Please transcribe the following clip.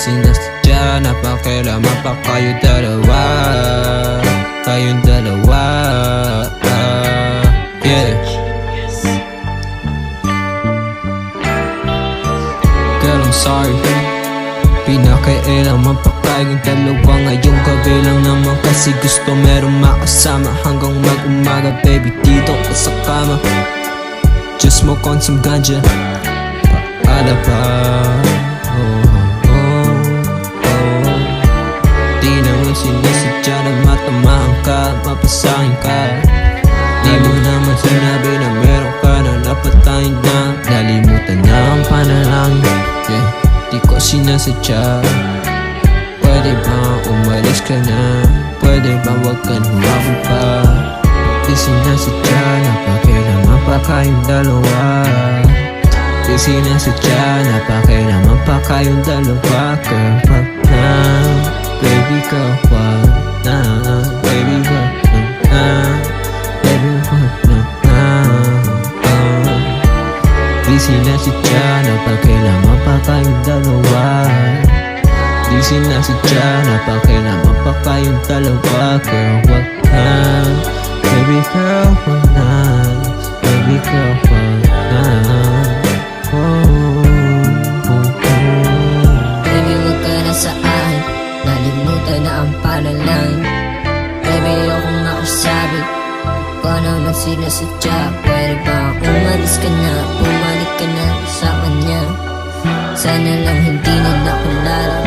sinasadya na pakialaman pa kayo dalawa. Kayong dalawa, yeah. Girl, I'm sorry, pinakailaman pa kayong dalawa ngayong gabi lang naman. Kasi gusto merong makasama hanggang mag-umaga. Baby, dito ka sa kama, just smoke on some ganja. Paala pa, di naman sinasadya na matamaan ka, mapasahin ka. Di mo naman sinabi na meron ka na napatayin na. Nalimutan na ang panalangin, yeah. Di ko sinasadya. Pwede ba umalis ka na? Pwede ba wag ka humabol pa? Di sinasadya na pakialaman pa kayong dalawa. Di sinasadya na pakialaman pa kayong dalawa. Girl, wag na, baby, girl, wag na. Baby, wag na, baby, wag na. Di sinasadya na pakialaman pa kayong dalawa. Di sinasadya na pakialaman pa kayong dalawa. Girl, wag na, baby, girl, wag na. Baby, girl, wag na. Baby, wag ka na sa akin, nalimutan na ang panalangin. Baby, ayokong makasabi, ikaw naman sinasadya. Pwede ba umalis ka na, bumalik ka na sa kanya? Sana lang hindi na nakulala.